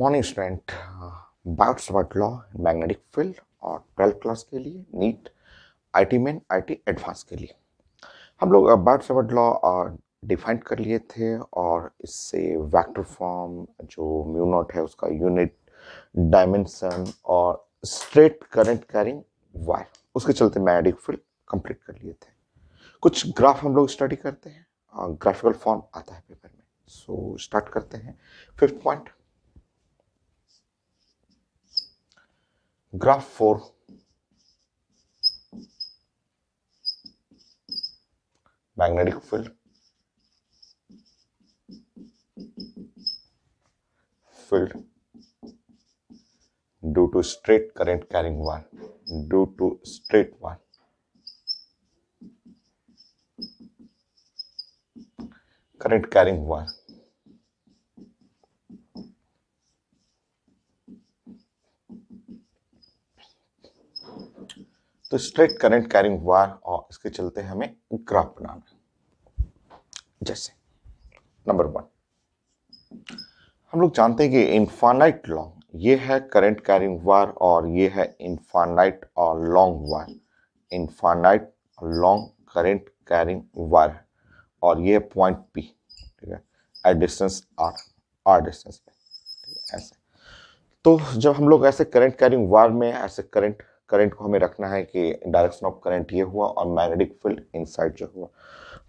Morning student. Biot law magnetic field और 12th class के लिए NEET IIT main IIT advance के लिए हम लोग बायोट लॉ डिफाइन कर लिए थे और इससे वेक्टर फॉर्म जो म्यू नॉट है उसका यूनिट डायमेंशन और स्ट्रेट करंट कैरिंग वायर उसके चलते मैग्नेटिक फील्ड कंप्लीट कर लिए थे। कुछ ग्राफ हम लोग स्टडी करते हैं, ग्राफिकल फॉर्म आता है पेपर में। सो स्टार्ट करते हैं। 5th point, graph 4 magnetic field due to straight current carrying wire due to straight wire current carrying wire तो स्ट्रेट करंट कैरिंग वायर और इसके चलते हमें ग्राफ बनाना है। जैसे नंबर 1 हम लोग जानते हैं कि इनफाइनाइट लॉन्ग ये है करंट कैरिंग वायर और ये है इनफाइनाइट और long wire. Infinite long current carrying wire और ये पॉइंट पी, ठीक है, एट डिस्टेंस आर डिस्टेंस पे, ऐसे। तो जब हम लोग ऐसे करंट कैरिंग वायर में ऐसे करंट को हमें रखना है कि डायरेक्शन ऑफ करंट ये हुआ और मैग्नेटिक फील्ड इनसाइड जो हुआ,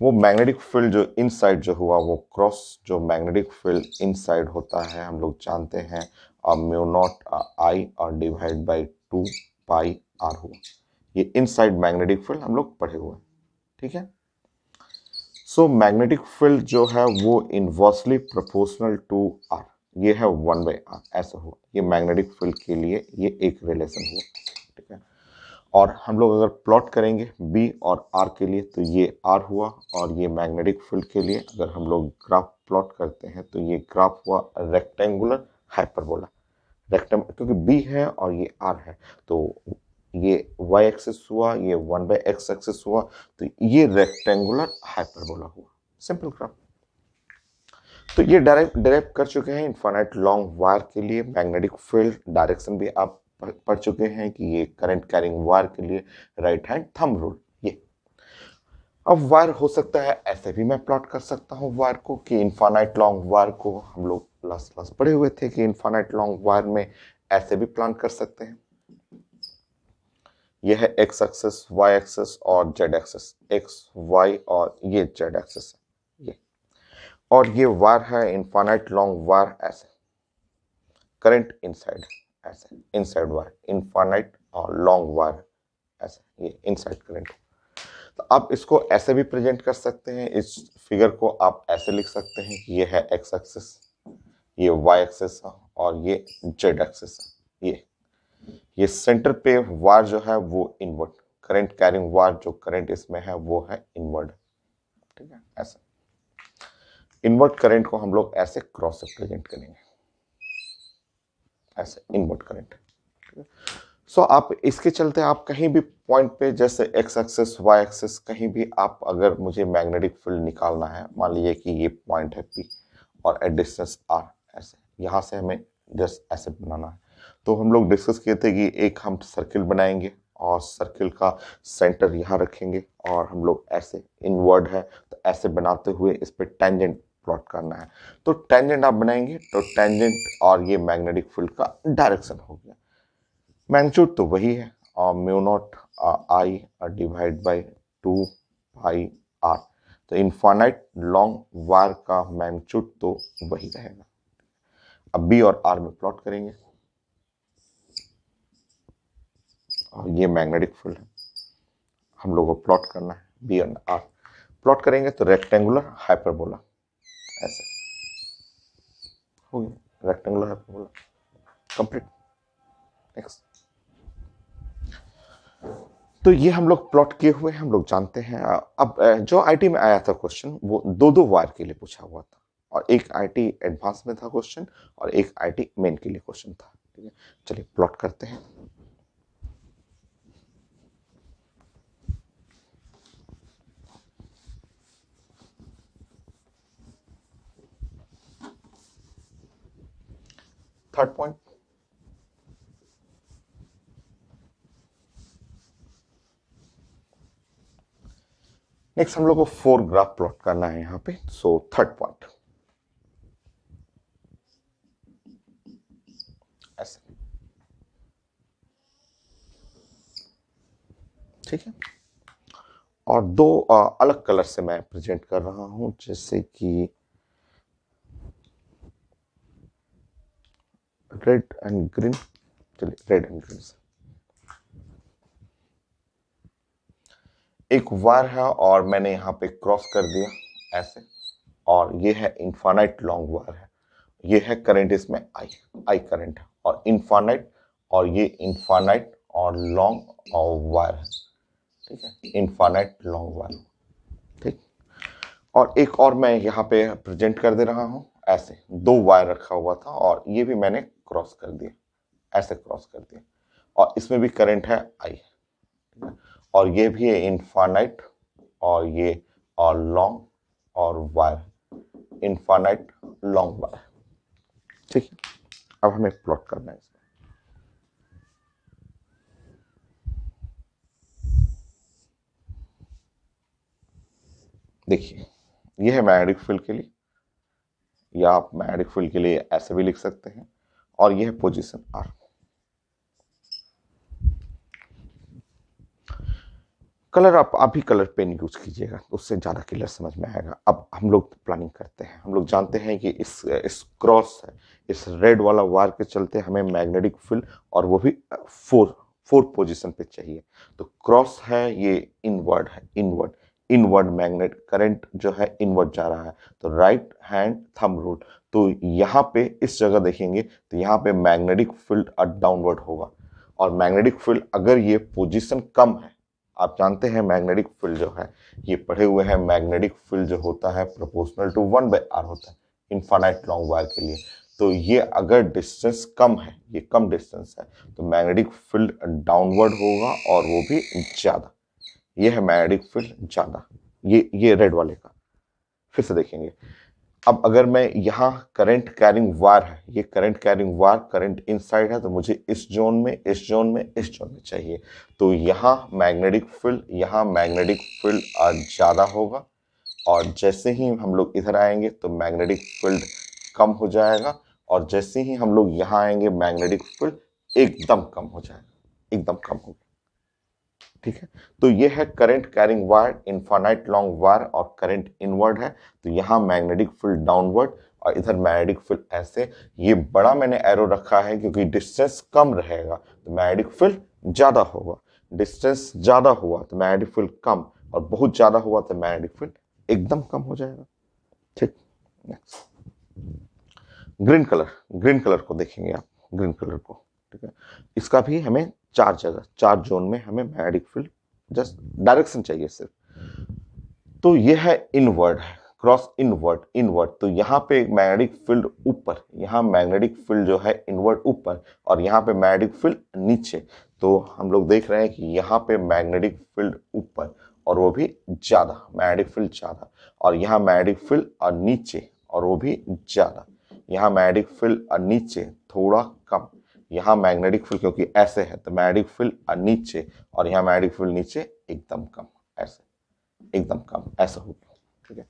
वो मैग्नेटिक फील्ड जो इनसाइड जो हुआ वो क्रॉस जो मैग्नेटिक फील्ड इनसाइड होता है हम लोग जानते हैं म्यू नॉट आई और डिवाइड बाई 2 पाई आर हुआ। ये इनसाइड मैग्नेटिक फील्ड हम लोग पढ़े हुए, ठीक है। सो मैग्नेटिक फील्ड जो है वो इनवर्सली प्रोपोर्शनल टू आर, ये है 1/r, ऐसा हुआ। ये मैग्नेटिक फील्ड के लिए ये एक रिलेशन हुआ, ठीक है। और हम लोग अगर प्लॉट करेंगे बी और आर के लिए तो ये आर हुआ, और ये मैग्नेटिक फील्ड के लिए अगर हम लोग ग्राफ प्लॉट करते हैं तो ये ग्राफ हुआ रेक्टेंगुलर हाइपरबोला। क्योंकि बी है और ये आर है तो ये वाई एक्सिस हुआ, ये 1/x एक्सिस हुआ, तो ये रेक्टेंगुलर हाइपरबोला हुआ। Simple graph. तो ये डायरेक्ट कर चुके हैं इनफाइनाइट लॉन्ग वायर के लिए मैग्नेटिक फील्ड डायरेक्शन भी आप पढ़ चुके हैं कि ये करंट कैरिंग वायर के लिए राइट हैंड थंब रूल। ये अब वायर हो सकता है ऐसे भी मैं प्लॉट कर सकता हूं वायर को कि इनफाइनाइट लॉन्ग वायर को हम लोग लास्ट क्लास पढ़े हुए थे कि इनफाइनाइट लॉन्ग वायर में ऐसे भी प्लान कर सकते हैं। यह है एक्स एक्सिस, वाई एक्सिस और जेड एक्सिस, एक्स वाई और ये जेड एक्सिस है ये। और ये वायर है इनफाइनाइट लॉन्ग वायर ऐसे, करंट इनसाइड ऐसे, इनसाइड वायर इनफाइनाइट और लॉन्ग वायर ऐसे, ये इनसाइड करंट। तो आप इसको ऐसे भी प्रेजेंट कर सकते हैं, इस फिगर को आप ऐसे लिख सकते हैं कि ये है एक्स एक्सिस, ये वाई एक्सिस और ये जेड एक्सिस। ये सेंटर पे वायर जो है वो इनवर्ड करंट कैरिंग वायर जो करंट इसमें है वो है इनवर्ड, ठीक है। ऐसे इनवर्ट करंट को हम लोग ऐसे क्रॉस से प्रेजेंट करेंगे, ऐसे इनवर्ट करंट। सो आप इसके चलते आप कहीं भी पॉइंट पे जैसे एक्स एक्सिस वाई एक्सिस कहीं भी आप अगर मुझे मैग्नेटिक फील्ड निकालना है, मान लीजिए कि ये पॉइंट है पी और एट डिस्टेंस आर, ऐसे यहाँ से हमें जस्ट ऐसे बनाना है। तो हम लोग डिस्कस किए थे कि एक हम सर्किल बनाएंगे और सर्किल का सेंटर यहाँ रखेंगे और हम लोग ऐसे इनवर्ड है तो ऐसे बनाते हुए इस पे टेंजेंट प्लॉट करना है। तो टेंजेंट आप बनाएंगे तो टेंजेंट और ये मैग्नेटिक फील्ड का डायरेक्शन हो गया। मैग्नीट्यूड तो वही है और mu not I divide by 2 pi R. तो इनफाइनाइट लॉन्ग वायर का मैग्नीट्यूड तो वही रहेगा। अब बी और आर में प्लॉट करेंगे और ये मैग्नेटिक फील्ड है, हम लोग को प्लॉट करना है बी और आर। प्लॉट करेंगे तो रेक्टेंगुलर हाइपरबोला ऐसे हो गया, रेक्टेंगुलर हाइपरबोला कंप्लीट। नेक्स्ट, तो ये हम लोग प्लॉट किए हुए हम लोग जानते हैं। अब जो आईटी में आया था क्वेश्चन वो दो वायर के लिए पूछा हुआ था, और एक आईटी एडवांस में था क्वेश्चन और एक आईटी मेन के लिए क्वेश्चन था, ठीक है। चलिए प्लॉट करते हैं। थर्ड पॉइंट, नेक्स्ट हम लोग को 4 ग्राफ प्लॉट करना है यहां पे। सो थर्ड पॉइंट ऐसे, ठीक है। और दो अलग कलर से मैं प्रेजेंट कर रहा हूं, जैसे कि रेड एंड ग्रीन। चलिए रेड एंड ग्रीन से, एक वायर है और मैंने यहां पे क्रॉस कर दिया ऐसे, और ये है इनफाइनाइट लॉन्ग वायर है, ये है करंट इसमें आई करंट है, और इनफाइनाइट, और ये इनफाइनाइट और लॉन्ग और वायर है, ठीक है, इनफाइनाइट लॉन्ग वायर, ठीक। और एक और मैं यहाँ पे प्रेजेंट कर दे रहा हूं ऐसे, 2 वायर रखा हुआ था और ये भी मैंने क्रॉस कर दिया, ऐसे क्रॉस कर दिया, और इसमें भी करंट है आई, और ये भी है इनफाइनाइट, और ये और लॉन्ग और वायर, इनफाइनाइट लॉन्ग वायर, ठीक है। अब हमें प्लॉट करना है इसमें। देखिए ये है मैग्नेटिक फील्ड के लिए, या आप मैग्नेटिक फील्ड के लिए ऐसे भी लिख सकते हैं, और ये है पोजीशन आर। कलर आप अभी कलर पेन यूज कीजिएगा, उससे ज्यादा क्लियर समझ में आएगा। अब हम लोग प्लानिंग करते हैं, हम लोग जानते हैं कि इस क्रॉस है, इस रेड वाला वायर के चलते हमें मैग्नेटिक फील्ड, और वो भी फोर पोजीशन पे चाहिए। तो क्रॉस है, ये इनवर्ड है, इनवर्ड मैग्नेट करंट जो है इनवर्ड जा रहा है, तो राइट हैंड थंब रूल। तो यहाँ पे इस जगह देखेंगे तो यहाँ पे मैग्नेटिक फील्ड डाउनवर्ड होगा, और मैग्नेटिक फील्ड अगर ये पोजीशन कम है, आप जानते हैं मैग्नेटिक फील्ड जो है, ये पढ़े हुए हैं, मैग्नेटिक फील्ड जो होता है प्रोपोर्शनल टू 1/r होता है इनफाइनाइट लॉन्ग वायर के लिए। तो ये अगर डिस्टेंस कम है, ये कम डिस्टेंस है, तो मैग्नेटिक फील्ड डाउनवर्ड होगा, और वो भी ज्यादा। ये है मैग्नेटिक फील्ड ज्यादा, ये रेड वाले का। फिर से देखेंगे, अब अगर मैं यहाँ करंट कैरिंग वायर है, ये current carrying wire current inside है, तो मुझे इस जोन में, इस जोन में, इस जोन में चाहिए। तो यहाँ मैग्नेटिक फील्ड ज्यादा होगा, और जैसे ही हम लोग इधर आएंगे तो मैग्नेटिक फील्ड कम हो जाएगा, और जैसे ही हम लोग यहाँ आएंगे मैग्नेटिक फील्ड एकदम कम हो जाएगा, एकदम कम होगा, ठीक है। तो ये है current carrying wire, infinite long wire, और करंट इनवर्ड है, तो यहाँ मैग्नेटिक फील्ड डाउनवर्ड, और इधर मैग्नेटिक फील्ड ऐसे। ये बड़ा मैंने एरो रखा है क्योंकि डिस्टेंस कम रहेगा तो मैग्नेटिक फील्ड ज्यादा होगा, डिस्टेंस ज्यादा हुआ तो मैग्नेटिक फील्ड कम, और बहुत ज्यादा हुआ तो मैग्नेटिक फील्ड एकदम कम हो जाएगा, ठीक। नेक्स्ट ग्रीन कलर को देखेंगे आप, ग्रीन कलर को, ठीक है। इसका भी हमें 4 जगह, 4 जोन में हमें मैग्नेटिक फील्ड जस्ट डायरेक्शन चाहिए सिर्फ। तो यह है इनवर्ड है, क्रॉस इनवर्ड, तो यहाँ पे मैग्नेटिक फील्ड ऊपर, यहाँ मैग्नेटिक फील्ड जो है इनवर्ड ऊपर, और यहाँ पे मैग्नेटिक फील्ड नीचे। तो हम लोग देख रहे हैं कि यहाँ पे मैग्नेटिक फील्ड ऊपर, और वो भी ज्यादा, मैग्नेटिक फील्ड ज्यादा, और यहाँ मैग्नेटिक फील्ड और नीचे, और वो भी ज्यादा। यहाँ मैग्नेटिक फील्ड और नीचे थोड़ा कम, यहाँ मैग्नेटिक फील्ड क्योंकि ऐसे है तो मैग्नेटिक फील्ड नीचे, और यहाँ मैग्नेटिक फील्ड नीचे एकदम कम, ऐसे एकदम कम, ऐसा हो गया, ठीक है।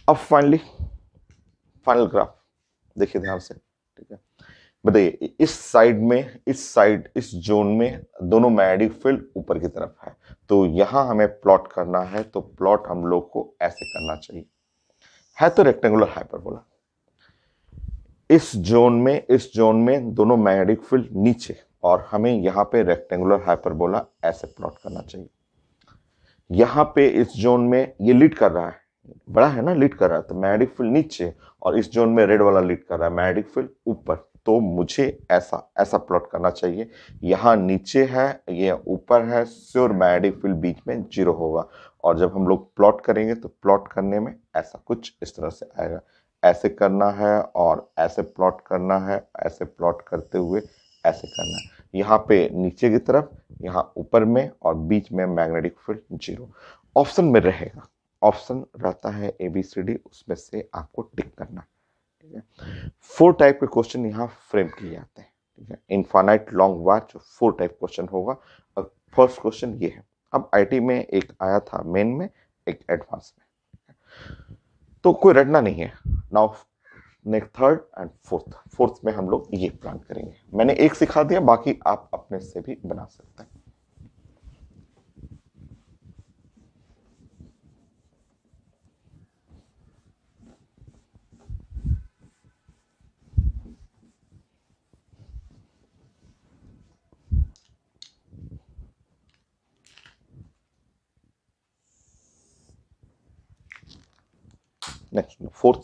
अब फाइनल ग्राफ देखिए ध्यान से, ठीक है। बताइए इस जोन में दोनों मैग्नेटिक फील्ड ऊपर की तरफ है, तो यहां हमें प्लॉट करना है, तो प्लॉट हम लोग को ऐसे करना चाहिए, है तो रेक्टेंगुलर हाइपरबोला। इस जोन में दोनों मैग्नेटिक फील्ड नीचे, और हमें यहाँ पे रेक्टेंगुलर हाइपरबोला ऐसे प्लॉट करना चाहिए। यहाँ पे इस जोन में ये लीड कर रहा है, बड़ा है ना, लीड कर रहा है, तो मैग्नेटिक फील्ड नीचे, और इस जोन में रेड वाला लीड कर रहा है, मैग्नेटिक फील्ड ऊपर। तो मुझे ऐसा प्लॉट करना चाहिए, यहाँ नीचे है, ये ऊपर है, श्योर मैग्नेटिक फील्ड बीच में 0 होगा। और जब हम लोग प्लॉट करेंगे तो प्लॉट करने में ऐसा कुछ इस तरह से आएगा, ऐसे करना है, और ऐसे प्लॉट करना है, ऐसे प्लॉट करते हुए ऐसे करना है, यहाँ पे नीचे की तरफ, यहाँ ऊपर में, और बीच में मैग्नेटिक फील्ड 0। ऑप्शन में रहेगा, ऑप्शन रहता है ABCD, उसमें से आपको टिक करना, ठीक है। 4 टाइप के क्वेश्चन यहाँ फ्रेम किए जाते हैं, ठीक है। इनफाइनाइट लॉन्ग वायर जो 4 टाइप क्वेश्चन होगा। अब फर्स्ट क्वेश्चन ये है। अब आईटी में एक आया था मेन में, एक एडवांस में, तो कोई रटना नहीं है। Now next third and fourth में हम लोग ये प्लान करेंगे। मैंने एक सिखा दिया, बाकी आप अपने से भी बना सकते हैं। नेक्स्ट फोर्थ,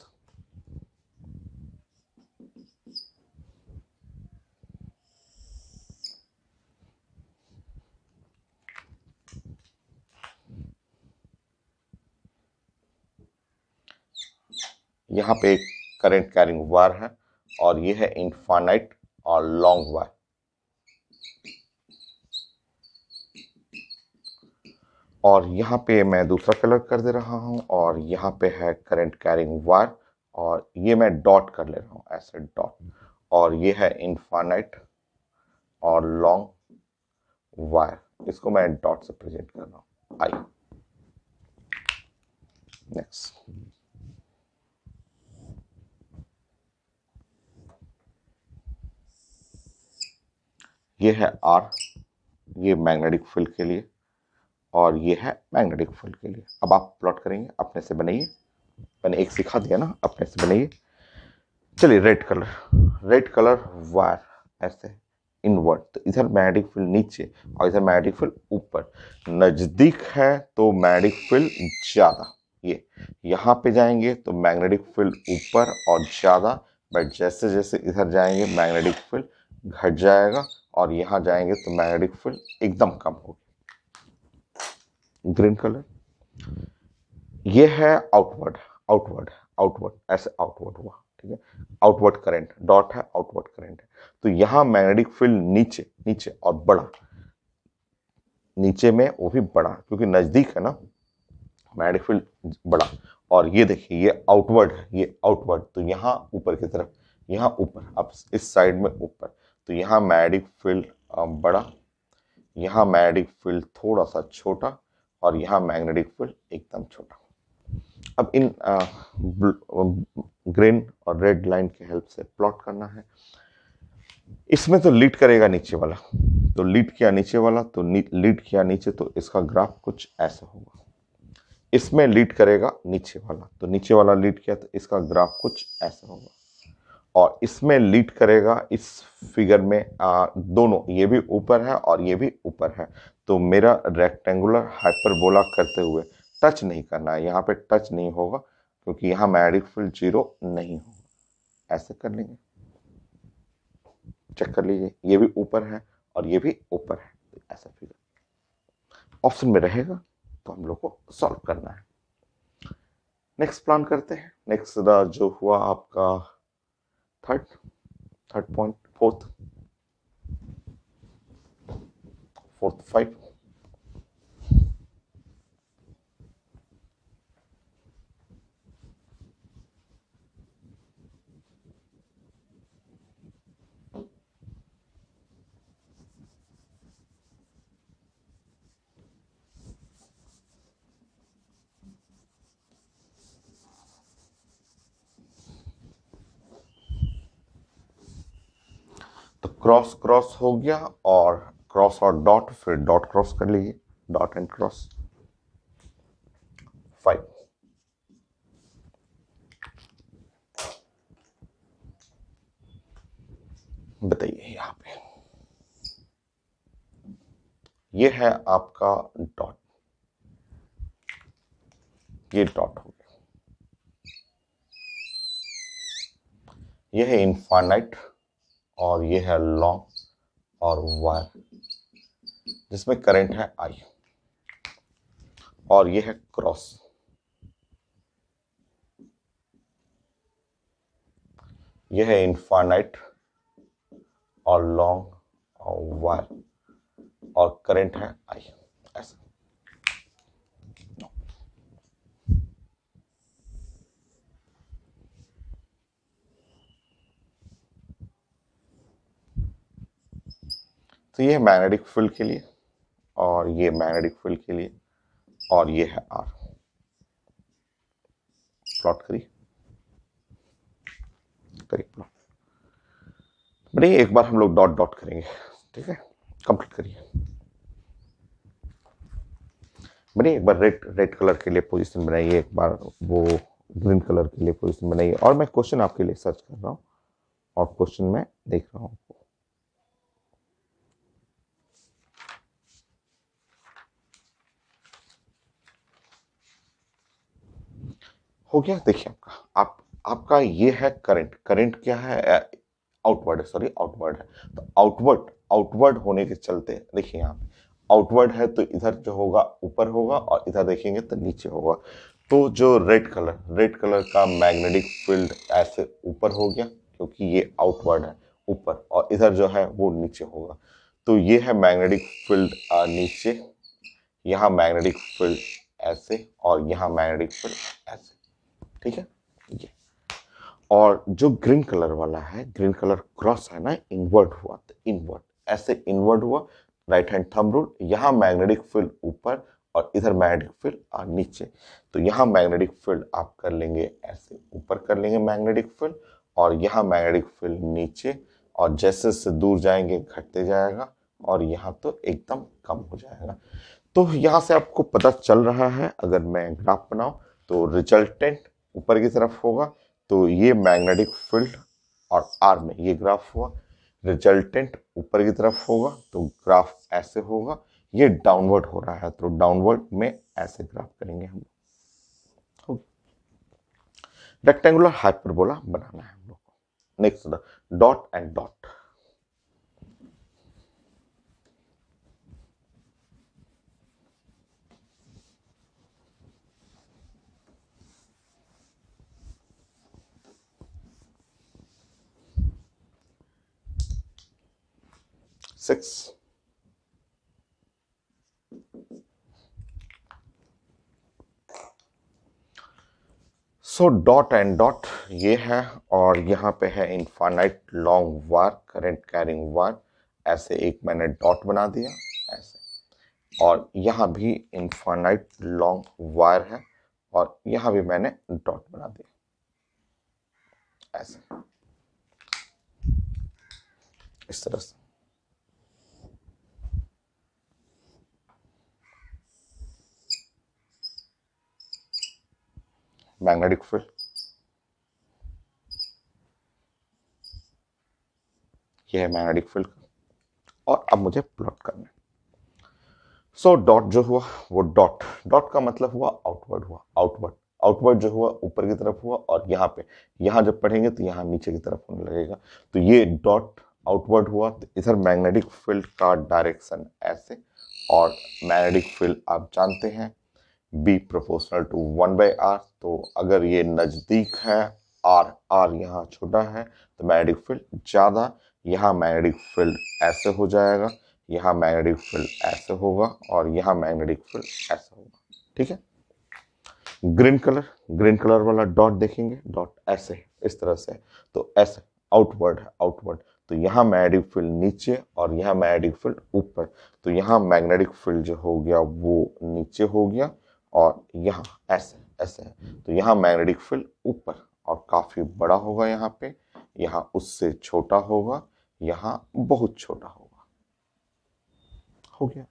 यहाँ पे एक करंट कैरिंग वायर है और ये है इनफाइनाइट और लॉन्ग वायर। और यहाँ पे मैं दूसरा कलर कर दे रहा हूँ और यहाँ पे है करंट कैरिंग वायर और ये मैं डॉट कर ले रहा हूँ, ऐसे डॉट। और ये है इनफाइनाइट और लॉन्ग वायर, इसको मैं डॉट से प्रेजेंट कर रहा हूँ, आई। नेक्स्ट, ये है आर, ये मैग्नेटिक फील्ड के लिए और ये है मैग्नेटिक फील्ड के लिए। अब आप प्लॉट करेंगे, अपने से बनाइए। मैंने एक सिखा दिया ना, अपने से बनाइए। चलिए रेड कलर वायर ऐसे इनवर्ट, तो इधर मैग्नेटिक फील्ड नीचे और इधर मैग्नेटिक फील्ड ऊपर। नजदीक है तो मैग्नेटिक फील्ड ज्यादा, ये यहाँ पे जाएंगे तो मैग्नेटिक फील्ड ऊपर और ज्यादा, बट जैसे जैसे इधर जाएंगे मैग्नेटिक फील्ड घट जाएगा और यहाँ जाएंगे तो मैग्नेटिक फील्ड एकदम कम होगी। ग्रीन कलर, ये है आउटवर्ड, आउटवर्ड ऐसे आउटवर्ड हुआ, ठीक है। आउटवर्ड करंट डॉट है, आउटवर्ड करंट है। तो यहां मैग्नेटिक फील्ड नीचे नीचे और बड़ा, नीचे में वो भी बड़ा क्योंकि नजदीक है ना, मैग्नेटिक फील्ड बड़ा। और ये देखिए ये आउटवर्ड है, ये आउटवर्ड, तो यहाँ ऊपर की तरफ, यहाँ ऊपर, अब इस साइड में ऊपर, तो यहाँ मैग्नेटिक फील्ड बड़ा, यहाँ मैग्नेटिक फील्ड थोड़ा सा छोटा और यहाँ मैग्नेटिक फील्ड एकदम छोटा। अब इन ग्रीन और रेड लाइन की हेल्प से प्लॉट करना है। इसमें तो लीड करेगा नीचे वाला, तो लीड किया नीचे वाला, तो लीड किया नीचे, तो इसका ग्राफ कुछ ऐसा होगा। इसमें लीड करेगा नीचे वाला, तो नीचे वाला लीड किया तो इसका ग्राफ कुछ ऐसा होगा। और इसमें लीड करेगा इस फिगर में दोनों, ये भी ऊपर है और ये भी ऊपर है, तो मेरा रेक्टेंगुलर हाइपरबोला करते हुए टच नहीं करना है, यहाँ पे टच नहीं होगा क्योंकि यहाँ मैग्नेटिक फील्ड 0 नहीं होगा। ऐसे कर लेंगे, चेक कर लीजिए, ये भी ऊपर है और ये भी ऊपर है, तो ऐसा फिगर ऑप्शन में रहेगा, तो हम लोग को सॉल्व करना है। नेक्स्ट प्लान करते हैं। नेक्स्ट जो हुआ आपका थर्ड पॉइंट, फोर्थ 5, तो क्रॉस क्रॉस हो गया और क्रॉस और डॉट, फिर डॉट क्रॉस कर लीजिए, डॉट एंड क्रॉस 5। बताइए यहां पे ये है आपका डॉट, ये डॉट हो गया, ये है इनफाइनाइट और ये है लॉन्ग और वायर जिसमें करंट है आई, और ये है क्रॉस, ये है इनफाइनाइट और लॉन्ग और वायर और करंट है आई, ऐसा। तो ये है मैग्नेटिक फील्ड के लिए, और ये मैग्नेटिक फील्ड के लिए, और ये है आर। प्लॉट करिए प्लॉट। बढ़िए, एक बार हम लोग डॉट डॉट करेंगे, ठीक है, कंप्लीट करिए। बढ़िए, एक बार रेड रेड कलर के लिए पोजीशन बनाइए, एक बार वो ग्रीन कलर के लिए पोजीशन बनाइए, और मैं क्वेश्चन आपके लिए सर्च कर रहा हूँ और क्वेश्चन में देख रहा हूँ। हो गया, देखिए आपका ये है करंट। करंट क्या है? आउटवर्ड है, सॉरी आउटवर्ड है। तो आउटवर्ड होने के चलते देखिए यहाँ पे आउटवर्ड है, तो इधर जो होगा ऊपर होगा, और इधर देखेंगे तो नीचे होगा। तो जो रेड कलर का मैग्नेटिक फील्ड ऐसे ऊपर हो गया, क्योंकि ये आउटवर्ड है ऊपर, और इधर जो है वो नीचे होगा। तो ये है मैग्नेटिक फील्ड नीचे, यहाँ मैग्नेटिक फील्ड ऐसे, और यहाँ मैग्नेटिक फील्ड ऐसे, ठीक है ये। और जो ग्रीन कलर वाला है, ग्रीन कलर क्रॉस है ना, इनवर्ट हुआ, तो इनवर्ट ऐसे इनवर्ट हुआ, राइट हैंड थंब रूल। यहाँ मैग्नेटिक फील्ड ऊपर और इधर मैग्नेटिक फील्ड नीचे। तो यहाँ मैग्नेटिक फील्ड आप कर लेंगे ऐसे, ऊपर कर लेंगे मैग्नेटिक फील्ड, और यहाँ मैग्नेटिक फील्ड नीचे, और जैसे जैसे दूर जाएंगे घटते जाएगा, और यहाँ तो एकदम कम हो जाएगा। तो यहाँ से आपको पता चल रहा है, अगर मैं ग्राफ बनाऊं तो रिजल्टेंट ऊपर की तरफ होगा, तो ये मैग्नेटिक फील्ड, और आर में ये ग्राफ हुआ। रिजल्टेंट ऊपर की तरफ होगा तो ग्राफ ऐसे होगा। ये डाउनवर्ड हो रहा है, तो डाउनवर्ड में ऐसे ग्राफ करेंगे हम लोग। रेक्टेंगुलर हाइपरबोला बनाना है हम लोग को। Next dot and dot. Six, so dot and dot ये है, और यहाँ पे है इनफाइनाइट लॉन्ग वार, करंट कैरिंग वार। ऐसे एक मैंने डॉट बना दिया ऐसे, और यहाँ भी इनफाइनाइट लॉन्ग वायर है, और यहाँ भी मैंने डॉट बना दिया ऐसे, इस तरह से। मैग्नेटिक फील्ड, ये है मैग्नेटिक फील्ड, और अब मुझे प्लॉट करना है। सो डॉट जो हुआ वो डॉट, डॉट का मतलब हुआ आउटवर्ड, हुआ आउटवर्ड। आउटवर्ड जो हुआ ऊपर की तरफ हुआ, और यहाँ पे यहाँ जब पढ़ेंगे तो यहाँ नीचे की तरफ होने लगेगा। तो ये डॉट आउटवर्ड हुआ, तो इधर मैग्नेटिक फील्ड का डायरेक्शन ऐसे, और मैग्नेटिक फील्ड आप जानते हैं बी प्रोपोर्शनल टू 1/r। तो अगर ये नजदीक है, आर आर यहाँ छोटा है, तो मैग्नेटिक फील्ड ज्यादा। यहाँ मैग्नेटिक फील्ड ऐसे हो जाएगा, यहाँ मैग्नेटिक फील्ड ऐसे होगा, और यहाँ मैग्नेटिक फील्ड ऐसे होगा, ठीक है। ग्रीन कलर वाला डॉट देखेंगे, डॉट ऐसे इस तरह से, तो ऐसे आउटवर्ड है, आउटवर्ड। तो यहाँ मैग्नेटिक फील्ड नीचे, और यहाँ मैग्नेटिक फील्ड ऊपर। तो यहाँ मैग्नेटिक फील्ड जो हो गया वो नीचे हो गया, और यहाँ ऐसे ऐसे है। तो यहाँ मैग्नेटिक फील्ड ऊपर और काफी बड़ा होगा, यहाँ पे, यहाँ उससे छोटा होगा, यहाँ बहुत छोटा होगा। हो गया।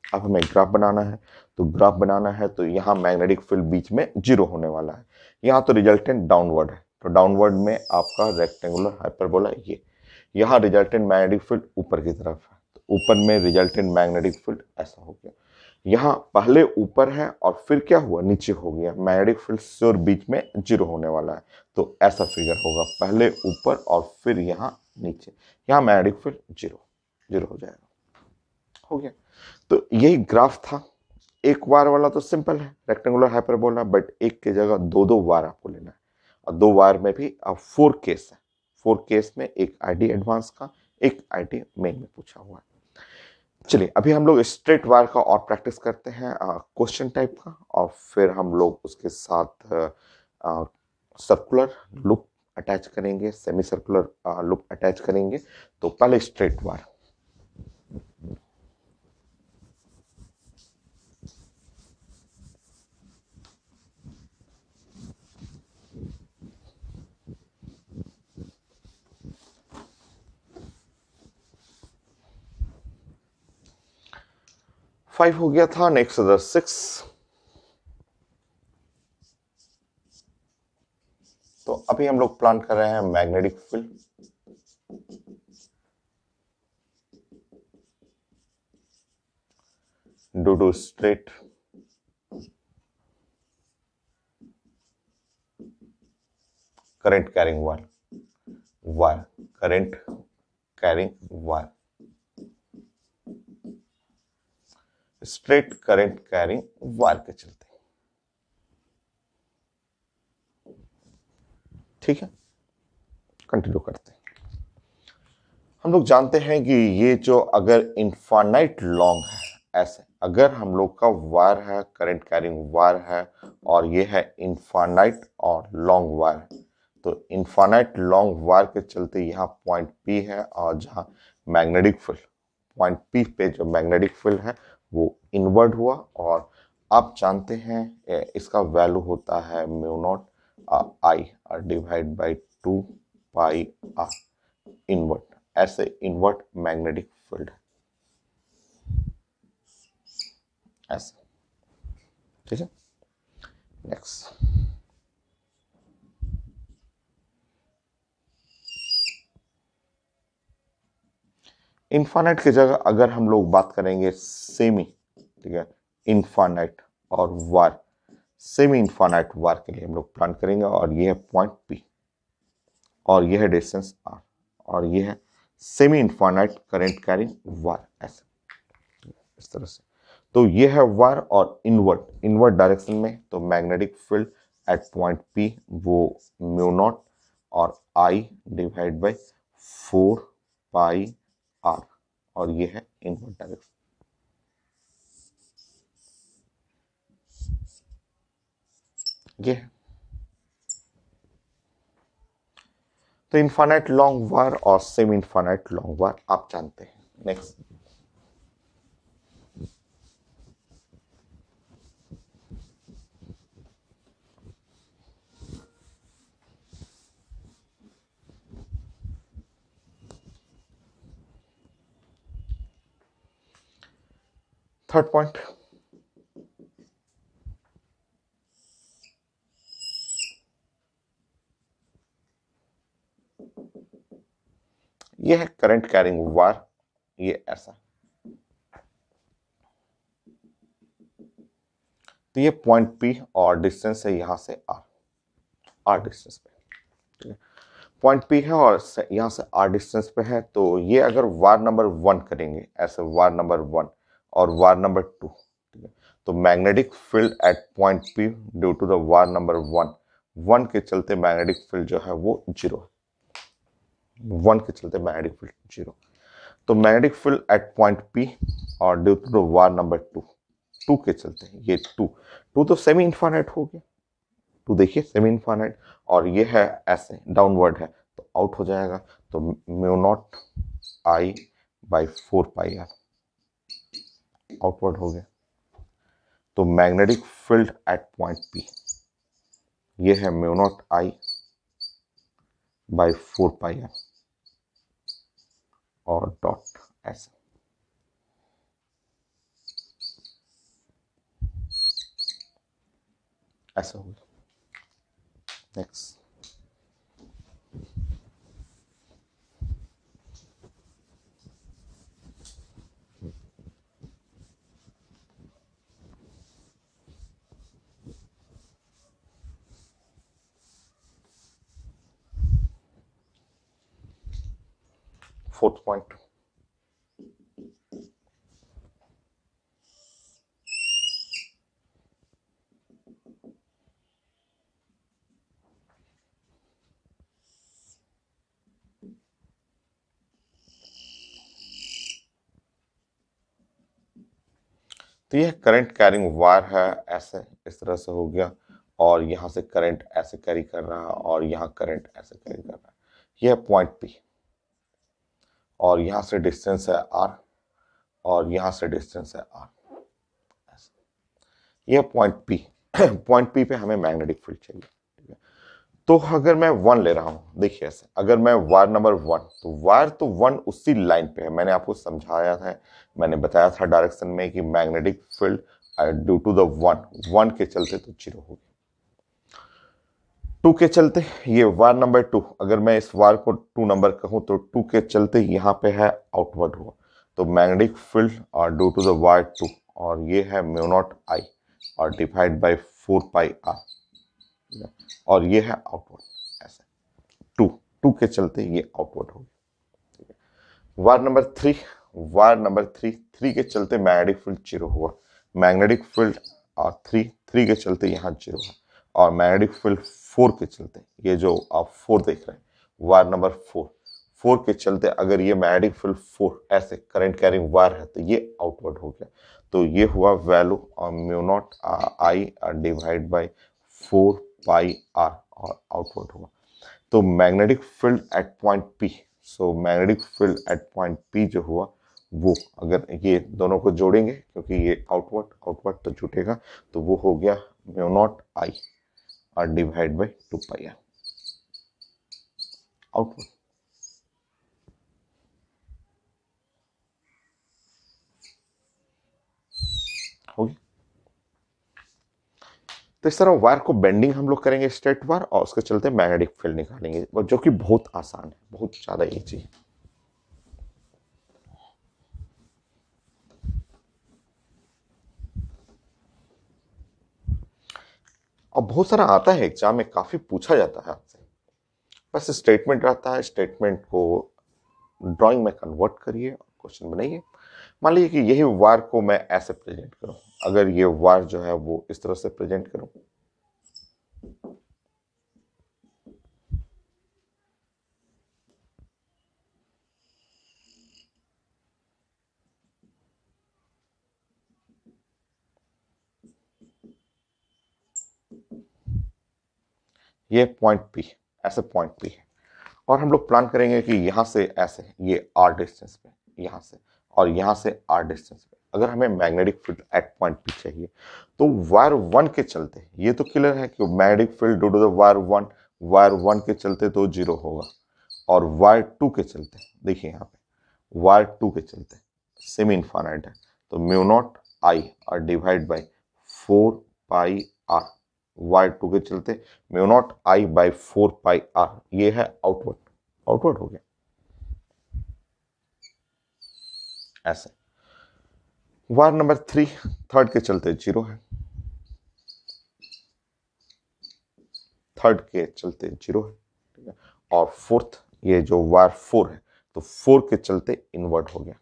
अब हमें ग्राफ बनाना है, तो ग्राफ बनाना है तो यहाँ मैग्नेटिक फील्ड बीच में जीरो होने वाला है। यहाँ तो रिजल्टेंट डाउनवर्ड है, तो डाउनवर्ड में आपका रेक्टेंगुलर हाइपरबोला ये। यहाँ रिजल्टेंट मैग्नेटिक फील्ड ऊपर की तरफ है, तो ऊपर में रिजल्टेंट मैग्नेटिक फील्ड ऐसा हो गया। यहाँ पहले ऊपर है और फिर क्या हुआ, नीचे हो गया। मैग्नेटिक फील्ड से और बीच में जीरो होने वाला है, तो ऐसा फिगर होगा, पहले ऊपर और फिर यहाँ नीचे। यहाँ मैग्नेटिक फील्ड जीरो जीरो हो जाएगा। हो गया। तो यही ग्राफ था। एक वार वाला तो सिंपल है, रेक्टेंगुलर हाइपरबोला, बट एक की जगह दो दो वार आपको लेना है, और दो वार में भी अब 4 केस है। 4 केस में एक आईडी एडवांस का, एक आईडी मेन में पूछा हुआ है। चलिए अभी हम लोग स्ट्रेट वार का और प्रैक्टिस करते हैं, क्वेश्चन टाइप का, और फिर हम लोग उसके साथ सर्कुलर लूप अटैच करेंगे, सेमी सर्कुलर लूप अटैच करेंगे। तो पहले स्ट्रेट वार। 5 हो गया था, नेक्स्ट अदर 6। तो अभी हम लोग प्लान कर रहे हैं magnetic field. Due to straight current carrying wire current carrying wire, straight current carrying wire के चलते। ठीक है, कंटिन्यू करते हैं। हम लोग जानते हैं कि ये जो अगर इनफाइनाइट लॉन्ग है, ऐसे अगर हम लोग का वायर है, करंट कैरिंग वायर है, और ये है इनफाइनाइट और लॉन्ग वायर, तो इनफाइनाइट लॉन्ग वायर के चलते यहाँ पॉइंट पी है, और जहाँ मैग्नेटिक फील्ड पॉइंट पी पे जो मैग्नेटिक फील्ड है वो इनवर्ड हुआ, और आप जानते हैं इसका वैल्यू होता है mu not I divide by 2 pi R inward. ऐसे इनवर्ट मैग्नेटिक फील्ड ऐसे। ठीक है, नेक्स्ट इनफाइनाइट की जगह अगर हम लोग बात करेंगे सेमी, ठीक है, इनफाइनाइट और वार, सेमी इनफाइनाइट वार के लिए हम लोग प्लान करेंगे, और ये है पॉइंट पी और ये है डिस्टेंस आर, और ये है सेमी इनफाइनाइट करंट कैरिंग वार, ऐसे इस तरह से। तो ये है वायर और इनवर्ट डायरेक्शन में, तो magnetic field at point P वो म्यू नॉट और I divide by 4 pi R, और ये है इनवर्ट डायरेक्शन। ये है तो इनफाइनाइट लॉन्ग वायर और सेमी इनफाइनाइट लॉन्ग वायर आप जानते हैं। नेक्स्ट थर्ड पॉइंट, ये है करंट कैरिंग वायर, ये ऐसा, तो ये पॉइंट पी और डिस्टेंस है यहां से आर डिस्टेंस पे, ठीक है, पॉइंट पी है और यहां से आर डिस्टेंस पे है। तो ये अगर वार नंबर 1 करेंगे, ऐसे वार नंबर 1 और वार नंबर 2, ठीक है, तो magnetic field at point P due to the wire number 1 के चलते मैग्नेटिक फील्ड जो है वो 0 है, 1 के चलते मैग्नेटिक फील्ड 0। तो magnetic field at point P और due to the wire number 2 के चलते ये 2 तो सेमी इनफाइनाइट हो गया, 2 देखिए सेमी इनफाइनाइट, और ये है ऐसे डाउनवर्ड है तो आउट हो जाएगा, तो mu not I by 4 pi R outward हो गया। तो magnetic field at point P ये है mu not I by 4 pi R और डॉट ऐसे। ऐसा हो गया। नेक्स्ट फोर्थ पॉइंट, तो यह करंट कैरिंग वायर है, ऐसे इस तरह से हो गया, और यहां से करंट ऐसे कैरी कर रहा है और यहां करंट ऐसे कैरी कर रहा है। यह पॉइंट पी और यहां से डिस्टेंस है आर और यहां से डिस्टेंस है आर। यह पॉइंट पी पॉइंट पी पे हमें मैग्नेटिक फील्ड चाहिए, ठीक है। तो अगर मैं वन ले रहा हूं, देखिए ऐसे, अगर मैं वायर नंबर वन, तो वायर तो वन उसी लाइन पे है, मैंने आपको समझाया था, मैंने बताया था डायरेक्शन में कि magnetic field due to the one, one के चलते तो जीरो होगी। टू के चलते ये वायर नंबर टू, अगर मैं इस वायर को टू नंबर कहूं तो टू के चलते यहाँ पे है आउटवर्ड हुआ, तो magnetic field due to the wire two, और ये है म्यू नॉट आई और डिवाइड बाय 4 पाई आर, और ये है आउटवर्ड ऐसे, टू, टू के चलते ये आउटवर्ड होगी। Wire number three, wire number three, three के चलते मैग्नेटिक फील्ड जीरो हुआ, मैग्नेटिक फील्ड और थ्री, थ्री के चलते यहाँ जीरो है, और मैग्नेटिक फील्ड फोर के चलते, ये जो आप फोर देख रहे हैं, वायर नंबर फोर, फोर के चलते अगर ये मैग्नेटिक फील्ड फोर ऐसे करंट कैरिंग वायर है तो ये आउटवर्ड हो गया, तो ये हुआ value mu not I divide by 4 pi R और आउटवर्ड हुआ। तो magnetic field at point P, so magnetic field at point P जो हुआ वो, अगर ये दोनों को जोड़ेंगे क्योंकि ये आउटवर्ड आउटवर्ड तो जुटेगा, तो वो हो गया म्यू नॉट आई और divide by 2 pi R outward. होगी। तो इस तरह वायर को बेंडिंग हम लोग करेंगे स्ट्रेट वायर, और उसके चलते मैग्नेटिक फील्ड निकालेंगे, जो कि बहुत आसान है, बहुत ज्यादा इजी है। और बहुत सारा आता है एग्जाम में, काफी पूछा जाता है आपसे, बस स्टेटमेंट रहता है, स्टेटमेंट को ड्राइंग में कन्वर्ट करिए और क्वेश्चन बनाइए। मान लीजिए कि यही वायर को मैं ऐसे प्रेजेंट करूं, अगर ये वायर जो है वो इस तरह से प्रेजेंट करूं, ये पॉइंट पी, ऐसे पॉइंट पी है, और हम लोग प्लान करेंगे कि यहां से ऐसे ये आर डिस्टेंस पे, यहां से और यहां से आर डिस्टेंस पे अगर हमें magnetic field at point P चाहिए, तो वायर वन के चलते ये तो क्लियर है कि magnetic field due to the wire one के चलते तो जीरो होगा, और वायर टू के चलते, देखिए यहाँ पे वायर टू के चलते सेमी इनफाइनाइट है, तो म्यू नॉट आई और divide by 4 pi R, wire two के चलते mu not I by 4 pi R, ये है आउटवर्ड, आउटवर्ड हो गया ऐसे। वायर नंबर थ्री, थर्ड के चलते जीरो है, थर्ड के चलते जीरो है, ठीक है, और फोर्थ ये जो वायर फोर है, तो फोर के चलते इनवर्ट हो गया,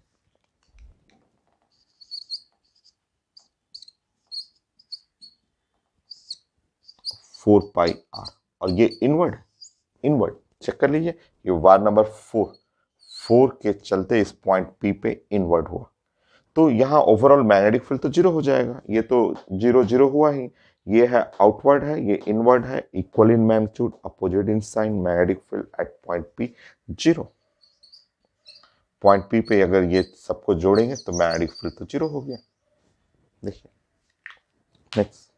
4 पाई आर, और ये इनवर्ड है, इनवर्ड चेक कर लीजिए, ये वायर नंबर फोर, फोर के चलते इस पॉइंट पी पे इनवर्ड हुआ, तो यहाँ ओवरऑल मैग्नेटिक फील्ड तो जीरो हो जाएगा, ये तो जीरो जीरो हुआ ही, ये है आउटवर्ड है, ये इनवर्ड है, equal in magnitude opposite in sign, magnetic field at point P zero, point P पे अगर ये सबको जोड़ेंगे तो मैग्नेटिक फील्ड तो जीरो हो गया। देखिए नेक्स्ट,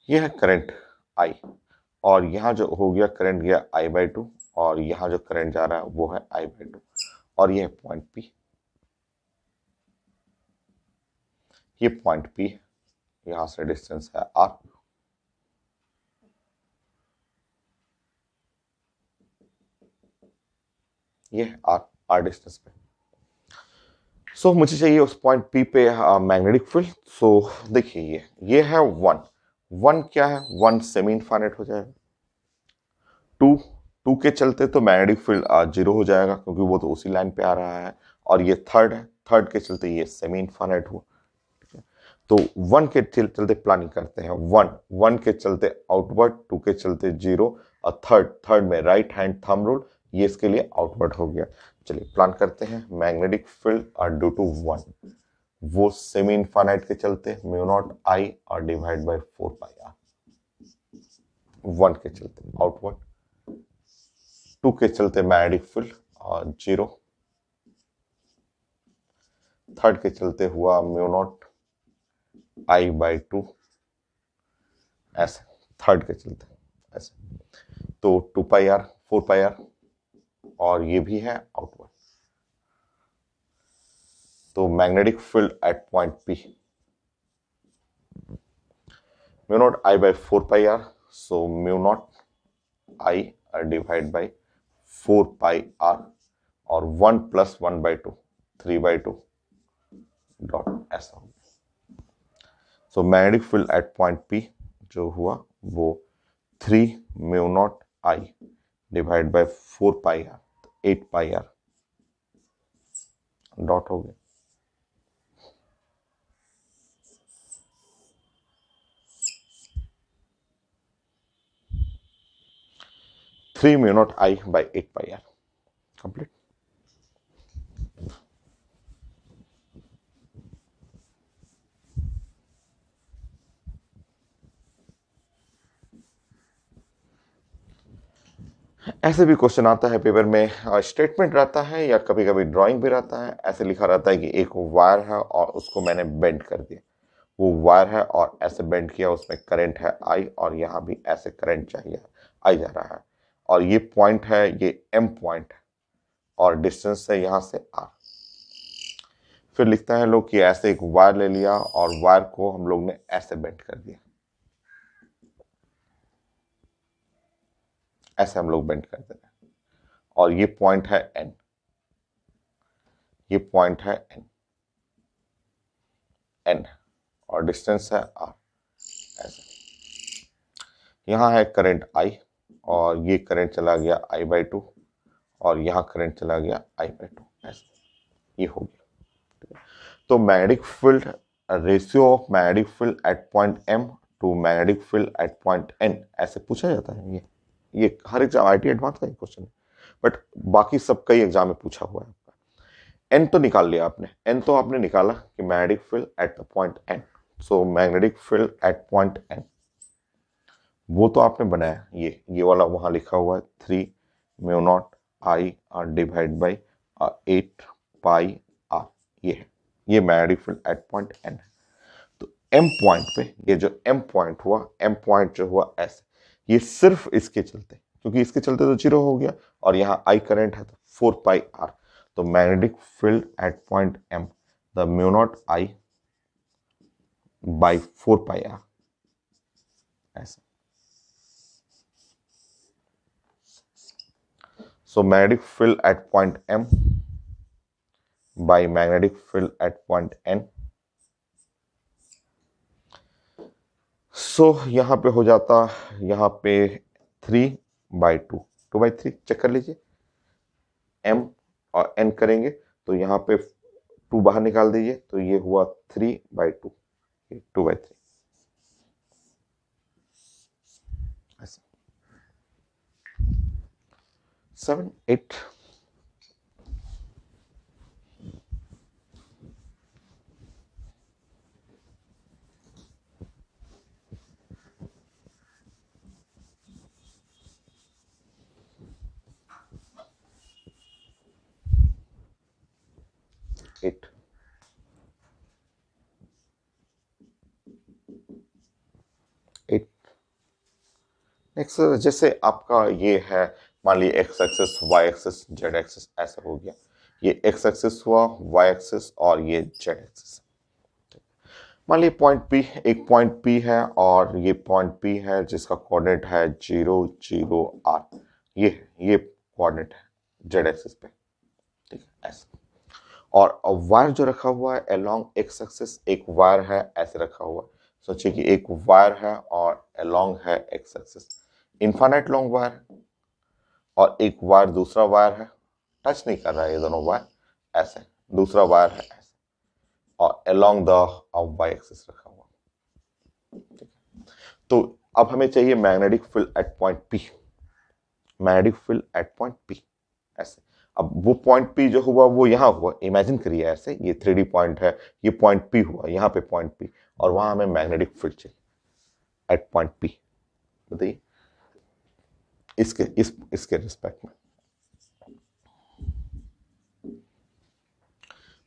ये है करंट आई, और यहाँ जो हो गया करंट गया आई बाई टू, और यहाँ जो करंट जा रहा है वो है आई बाई टू, और ये है पॉइंट पी, ये पॉइंट पी है, यहाँ से डिस्टेंस है आर, ये है आर, आर डिस्टेंस पे। सो मुझे चाहिए उस पॉइंट पी पे मैग्नेटिक फील्ड, सो देखिए ये है वन, वन क्या है, वन सेमी इनफाइनाइट हो जाएगा, टू, टू के चलते तो मैग्नेटिक फील्ड जीरो हो जाएगा क्योंकि वो तो उसी लाइन पे आ रहा है, और ये थर्ड है, थर्ड के चलते ये सेमी इनफाइनाइट हुआ, ठीक है, तो 1 के चलते प्लानिंग करते हैं, 1 के चलते आउटवर्ड, 2 के चलते 0 और थर्ड में राइट हैंड थंब रूल, ये इसके लिए आउटवर्ड हो गया। चलिए प्लान करते हैं। Magnetic field are due to 1, वो सेमी इनफाइनाइट के चलते म्यू नॉट आई और डिवाइड बाय 4 पाई आर। 1 के चलते आउटवर्ड, 2 के चलते मैग्नेटिक फील्ड और 0, थर्ड के चलते हुआ म्यू नॉट आई बाई 2, ऐसे थर्ड के चलते ऐसे, तो 2 पाई आर 4 पाई आर और ये भी है आउटवर्ड। तो magnetic field at point P mu not I by 4 pi R, so mu not I divide by 4 pi R और 1 प्लस 1 बाई 2 3 बाई 2 डॉट ऐसा हो गया। So magnetic field at point P जो हुआ वो 3 mu not I divide by 4 pi R, 8 pi R dot हो गया। Three mu not I by 8 pi R complete. ऐसे भी क्वेश्चन आता है पेपर में, स्टेटमेंट रहता है या कभी कभी ड्राइंग भी रहता है। ऐसे लिखा रहता है कि एक वायर है और उसको मैंने बेंड कर दिया, वो वायर है और ऐसे बेंड किया, उसमें करंट है आई और यहाँ भी ऐसे करंट चाहिए, आई जा रहा है और ये पॉइंट है, ये एम पॉइंट है और डिस्टेंस है यहाँ से आर। फिर लिखता है लोग कि ऐसे एक वायर ले लिया और वायर को हम लोग ने ऐसे बेंड कर दिया, ऐसे हम लोग बेंड कर दे रहे हैं और ये पॉइंट है एन, ये पॉइंट है एन, एन और डिस्टेंस है आर। ऐसे यहाँ है करंट आई और ये करंट चला गया आई बाई 2 और यहाँ करंट चला गया आई बाई 2, ऐसे ये हो गया। तो magnetic field, ratio of magnetic field at point M to magnetic field at point N ऐसे पूछा जाता है। ये हर एग्जाम आईटी एडवांस का क्वेश्चन है, बट बाकी सब कई एग्जाम में पूछा हुआ है आपका। एन तो निकाल लिया आपने, एन तो आपने निकाला कि magnetic field at the point N, so magnetic field at point N वो तो आपने बनाया, ये वाला वहां लिखा हुआ है 3 mu not I R divide by 8 pi R, ये है, ये magnetic field at point N है। तो एम पॉइंट पे ये जो एम पॉइंट हुआ, एम पॉइंट जो हुआ ऐसे, ये सिर्फ इसके चलते, क्योंकि इसके चलते तो 0 हो गया और यहाँ आई करंट है तो 4 पाई आर, तो magnetic field at point M the mu not I by 4 pi R ऐसे। So magnetic field at point M by magnetic field at point N. So यहाँ पे हो जाता, यहाँ पे 3 by 2, 2 by 3 चेक कर लीजिए, M और N करेंगे तो यहाँ पे 2 बाहर निकाल दीजिए तो ये हुआ 3 by 2, 2 by 3 ऐसे। 7, 8 8 8। नेक्स्ट जैसे आपका ये है, मान लीजिए X axis, Y axis, Z axis ऐसा हो गया, ये एक्स एक्सिस हुआ, वाई एक्सिस और ये जेड एक्सिस। मान लीजिए पॉइंट पी, एक पॉइंट पी है और ये पॉइंट पी है जिसका कोऑर्डिनेट है 0 0 आर, ये कोऑर्डिनेट है जेड एक्सिस पे, ठीक है ऐसे। और वायर जो रखा हुआ है अलोंग एक्स एक्सिस, एक वायर है ऐसे रखा हुआ, सोचिए कि एक वायर है और अलोंग है x axis, infinite long wire और एक वायर दूसरा वायर है, टच नहीं कर रहा है ये दोनों वायर, ऐसे दूसरा वायर है ऐसे और अलोंग द वाई एक्सिस रखा हुआ। तो अब हमें चाहिए magnetic field at point P, magnetic field at point P ऐसे। अब वो पॉइंट पी जो हुआ वो यहाँ हुआ, इमेजिन करिए ऐसे, ये 3D पॉइंट है, ये पॉइंट पी हुआ, यहाँ पे पॉइंट पी, और वहां हमें मैग्नेटिक फील्ड चाहिए एट पॉइंट पी। बताइए इसके रिस्पेक्ट में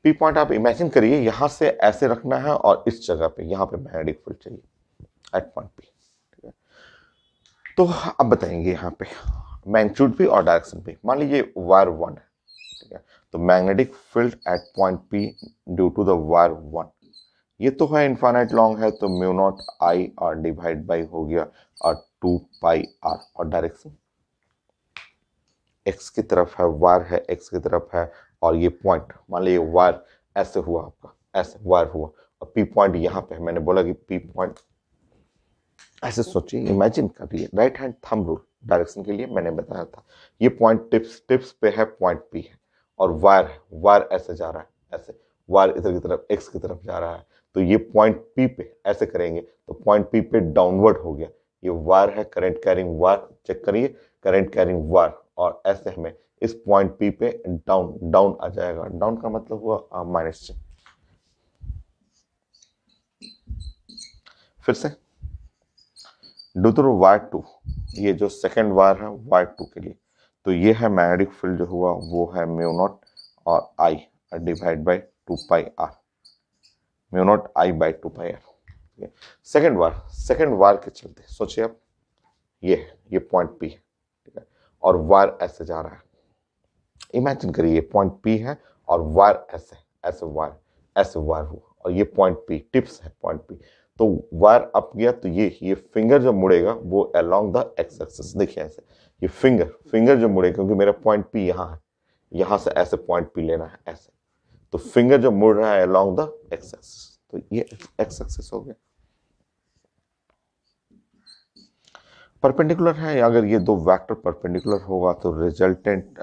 पी पॉइंट आप इमेजिन करिए, यहां से ऐसे रखना है और इस जगह पे यहां पे मैग्नेटिक फील्ड चाहिए एट पॉइंट पी। ठीक है, तो अब बताएंगे यहाँ पे मैग्नीट्यूड भी और डायरेक्शन भी। मान लीजिए वायर 1 है, ठीक है, तो magnetic field at point P due to the wire 1, ये तो है इनफाइनाइट लॉन्ग है, तो म्यू नॉट आई और डिवाइड बाई हो गया और 2 पाई आर। और डायरेक्शन एक्स की तरफ है, वायर है एक्स की तरफ है, और ये पॉइंट मान लीजिए वायर ऐसे हुआ आपका, ऐसे वायर हुआ, और पी पॉइंट यहाँ पे है। मैंने बोला कि पी पॉइंट ऐसे सोचिए, इमेजिन करिए, right hand thumb rule direction के लिए मैंने बताया था। ये पॉइंट टिप्स पे है, पॉइंट पी है, और वायर ऐसे जा रहा है, ऐसे वायर इधर की तरफ एक्स की तरफ जा रहा है, तो ये पॉइंट पी पे ऐसे करेंगे तो पॉइंट पी पे डाउनवर्ड हो गया। ये वायर है, करंट कैरिंग वायर, चेक करिए, करंट कैरिंग वायर, और ऐसे हमें इस पॉइंट पी पे डाउन आ जाएगा। डाउन का मतलब हुआ माइनस से। फिर से ड्यू टू वायर 2, ये जो सेकंड वायर है वायर 2 के लिए, तो ये है मैग्नेटिक फील्ड जो हुआ वो है म्यू नॉट और I divide by 2 pi R, mu not I by 2 pi R. Second wire के चलते सोचिए आप, ये पॉइंट पी है, ठीक है, और वायर ऐसे जा रहा है। इमेजिन करिए ये पॉइंट पी है और वायर ऐसे वायर हुआ, और ये पॉइंट पी टिप्स है पॉइंट पी, तो वायर अप गया, तो ये फिंगर जो मुड़ेगा वो अलोंग द एक्स एक्सिस। देखिए ऐसे ये फिंगर जो मुड़ेगा, क्योंकि मेरा पॉइंट पी यहाँ है, यहाँ से ऐसे पॉइंट पी लेना है ऐसे, तो फिंगर जो मुड़ रहा है अलोंग द एक्स एक्सिस, तो ये एक्स एक्सिस हो गया। परपेंडिकुलर है, अगर ये दो वेक्टर परपेंडिकुलर होगा तो रिजल्टेंट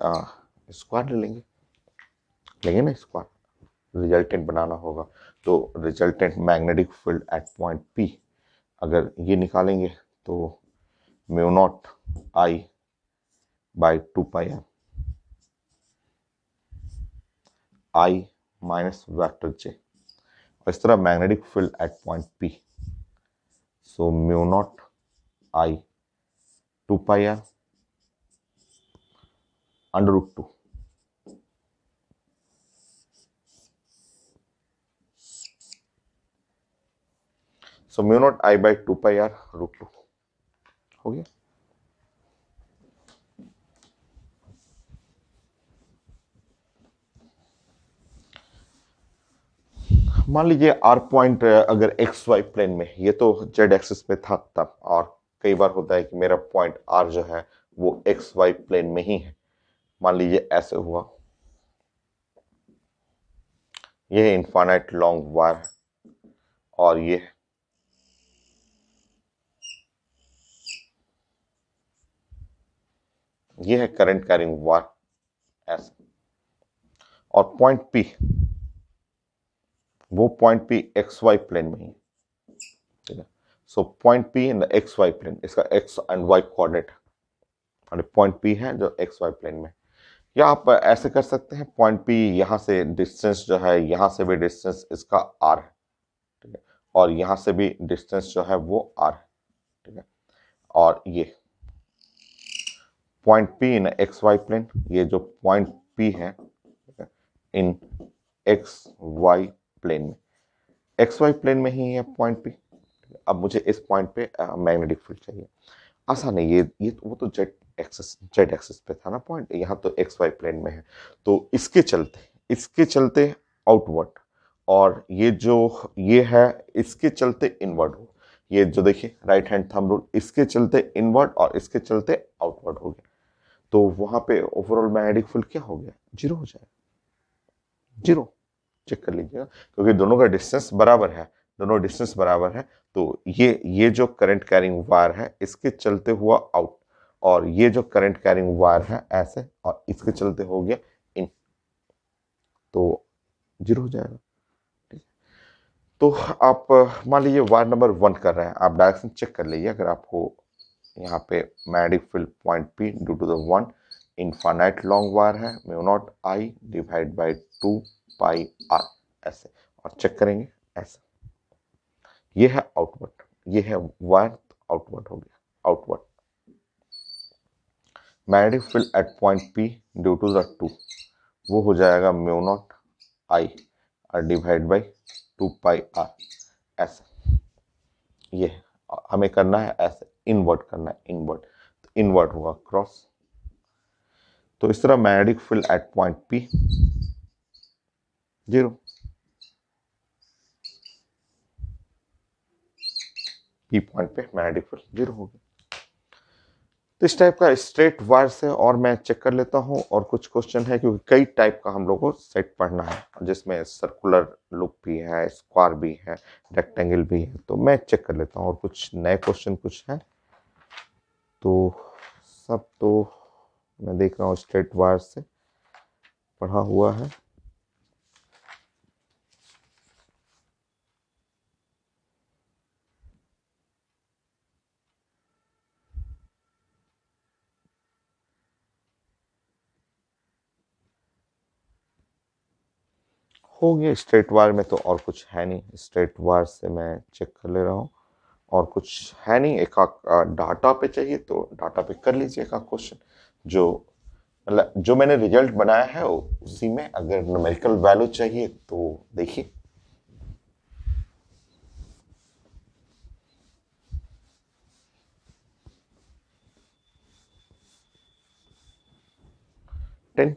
स्क्वायर लेंगे ना, स्क्वायर रिजल्टेंट बनाना होगा, तो resultant magnetic field at point P अगर ये निकालेंगे तो mu not I by 2 pi R, I minus vector J, और इस तरह magnetic field at point P, so mu not I 2 pi R under root 2, so mu not I by 2 pi R root 2 हो गया। मान लीजिए R point अगर X Y plane में, ये तो जेड एक्सिस पे था तब, और कई बार होता है कि मेरा पॉइंट आर जो है वो एक्स वाई प्लेन में ही है। मान लीजिए ऐसे हुआ, ये इनफाइनाइट लॉन्ग वायर है, और ये है करंट कैरिंग वायर ऐसे, और पॉइंट पी, वो point P X Y plane में ही, ठीक है, so point P in the X Y plane, इसका X and Y coordinate, point P है जो एक्स वाई प्लेन में। या आप ऐसे कर सकते हैं, पॉइंट पी यहाँ से डिस्टेंस जो है, यहाँ से भी डिस्टेंस इसका आर है, ठीक है, और यहाँ से भी डिस्टेंस जो है वो आर है, ठीक है, और ये पॉइंट पी इन एक्स वाई प्लेन, ये जो पॉइंट पी है इन एक्स वाई प्लेन में, एक्स वाई प्लेन में ही है पॉइंट पी। अब मुझे इस पॉइंट पे मैग्नेटिक फील्ड चाहिए। आसान है, ये वो तो जेड एक्सिस पे था ना पॉइंट, यहाँ तो एक्स वाई प्लेन में है, तो इसके चलते आउटवर्ड, और ये है इसके चलते इनवर्ड हो, ये जो देखिए राइट हैंड थंब रूल, इसके चलते इनवर्ड और इसके चलते आउटवर्ड हो गया, तो वहां पे ओवरऑल मैग्नेटिक फील्ड क्या हो गया, जीरो हो जाएगा, जीरो। चेक कर लीजिएगा, क्योंकि दोनों का डिस्टेंस बराबर है, तो ये जो करंट कैरिंग वायर है इसके चलते हुआ आउट, और ये जो करंट कैरिंग वायर है ऐसे, और इसके चलते हो गया इन, तो जीरो हो जाएगा। ठीक, तो आप मान लीजिए वायर नंबर 1 कर रहे हैं, आप डायरेक्शन चेक कर लीजिए। अगर आपको यहाँ पे magnetic field point P due to the one infinite long wire है, mu not I divide by 2 pi R, ऐसे, और चेक करेंगे ऐसे। ये है आउटवर्ड, ये है वायर, आउटवर्ड हो गया, outward. Magnetic field at point P due to the 2, वो हो जाएगा म्यू नॉट आई और डिवाइड बाई 2 पाई आर, ऐसे। ये हमें करना है ऐसे, इनवर्ट करना है, इनवर्ट, तो इनवर्ट होगा क्रॉस। तो इस तरह magnetic field at point P 0, P point पे मैग्नेटिक फील्ड 0 हो गया। तो इस टाइप का स्ट्रेट वायर से और मैं चेक कर लेता हूं, और कुछ क्वेश्चन है क्योंकि कई टाइप का हम लोग को सेट पढ़ना है, जिसमें सर्कुलर लुक भी है, स्क्वायर भी है, रेक्टेंगल भी है, तो मैं चेक कर लेता हूं। और कुछ नए क्वेश्चन कुछ है तो सब तो मैं देख रहा हूँ स्ट्रेट वायर से पढ़ा हुआ है। हो गया स्ट्रेट वायर में, तो और कुछ है नहीं। स्ट्रेट वायर से मैं चेक कर ले रहा हूँ, और कुछ है नहीं। एक डाटा पे चाहिए तो डाटा पे कर लीजिए एक क्वेश्चन, जो मतलब जो मैंने रिजल्ट बनाया है उसी में अगर न्यूमेरिकल वैल्यू चाहिए तो देखिए। टेन,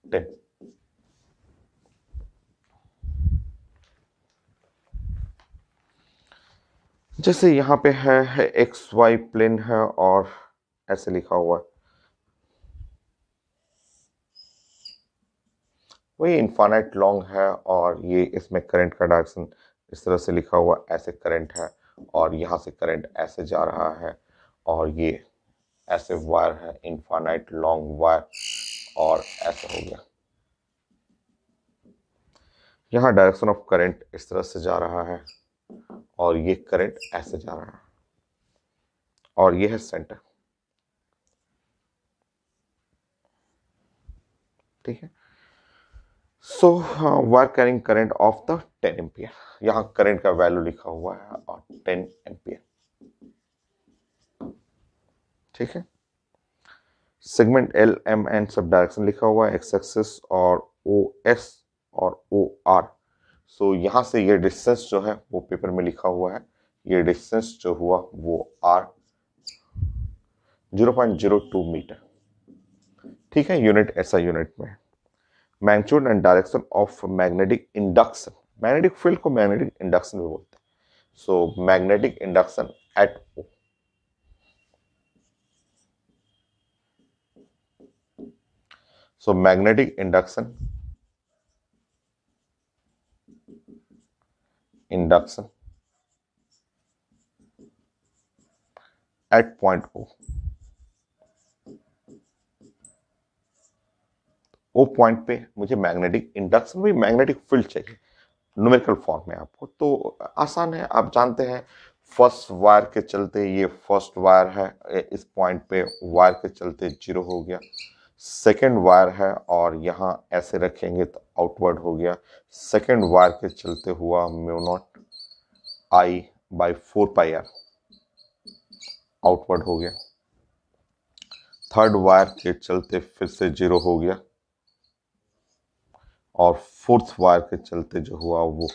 10। जैसे यहाँ पे है एक्स वाई प्लेन है और ऐसे लिखा हुआ है, वही इनफाइनाइट लॉन्ग है, और ये इसमें करंट का डायरेक्शन इस तरह से लिखा हुआ, ऐसे करंट है, और यहाँ से करंट ऐसे जा रहा है, और ये ऐसे वायर है, इनफाइनाइट लॉन्ग वायर, और ऐसे हो गया। यहाँ डायरेक्शन ऑफ करंट इस तरह से जा रहा है, और ये करंट ऐसे जा रहा है, और ये है सेंटर, ठीक है। So wire carrying current of the 10 ampere, यहाँ करंट का वैल्यू लिखा हुआ है और 10 एम्पियर, ठीक है। सेगमेंट एल एम एन सब डायरेक्शन लिखा हुआ है, एक्स एक्सिस और ओ एस और ओ आर। सो यहाँ से ये डिस्टेंस जो है वो पेपर में लिखा हुआ है, ये डिस्टेंस जो हुआ वो आर 0.02 मीटर, ठीक है। यूनिट ऐसा यूनिट में। Magnitude and direction of magnetic induction, magnetic field को मैग्नेटिक इंडक्शन भी बोलते हैं। So magnetic induction at O, so magnetic induction at point O point पे मुझे मैग्नेटिक इंडक्शन भी मैग्नेटिक फील्ड चाहिए न्यूमेरिकल फॉर्म में आपको, तो आसान है। आप जानते हैं फर्स्ट वायर के चलते ये फर्स्ट वायर है, इस पॉइंट पे वायर के चलते 0 हो गया। सेकेंड वायर है और यहाँ ऐसे रखेंगे तो आउटवर्ड हो गया। सेकेंड वायर के चलते हुआ mu not I by 4 pi R, outward हो गया। थर्ड वायर के चलते फिर से 0 हो गया, और फोर्थ वायर के चलते जो हुआ वो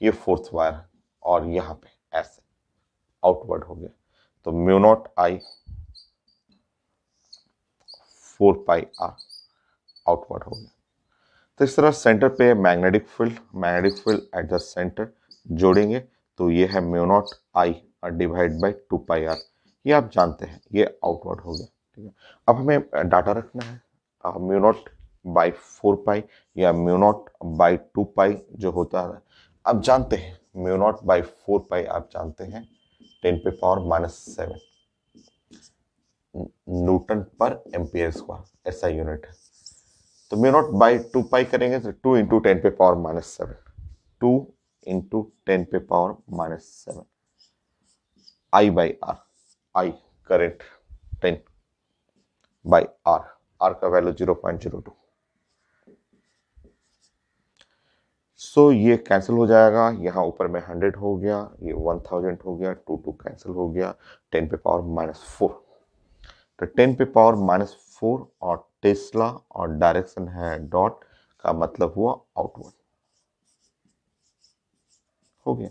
ये फोर्थ वायर, और यहाँ पे ऐसे आउटवर्ड हो गया। तो mu not I 4 pi R, outward हो गया। तो इस तरह सेंटर पे magnetic field at the centre जोड़ेंगे तो ये है म्यू नॉट आई और डिवाइड बाई 2 पाई आर, ये आप जानते हैं, ये आउटवर्ड हो गया, ठीक है। अब हमें डाटा रखना है म्यू नॉट बाई 4 पाई या म्यू नॉट बाई 2 पाई जो होता है, आप जानते हैं म्यू नॉट बाई 4 पाई आप जानते हैं 10⁻⁻⁷ न्यूटन पर एम्पियर स्क्वायर, ऐसा यूनिट है। तो म्यू नॉट बाई 2 पाई करेंगे तो 2 इंटू 10 पे पावर माइनस 7, 2 इंटू 10 पे power minus 7, I by R, I current 10 by R, R का वैल्यू 0.02। सो ये कैंसिल हो जाएगा, यहाँ ऊपर में 100 हो गया, ये 1000 हो गया, 2 कैंसिल हो गया, 10 पे पावर माइनस 4। तो 10 पे पावर माइनस 4 और टेस्ला और डायरेक्शन है डॉट का मतलब हुआ आउटवर्ड। हो गया।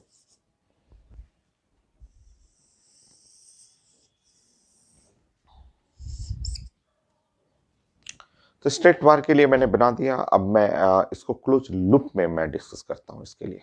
तो स्ट्रेट बार के लिए मैंने बना दिया। अब मैं इसको क्लोज लूप में मैं डिस्कस करता हूं इसके लिए।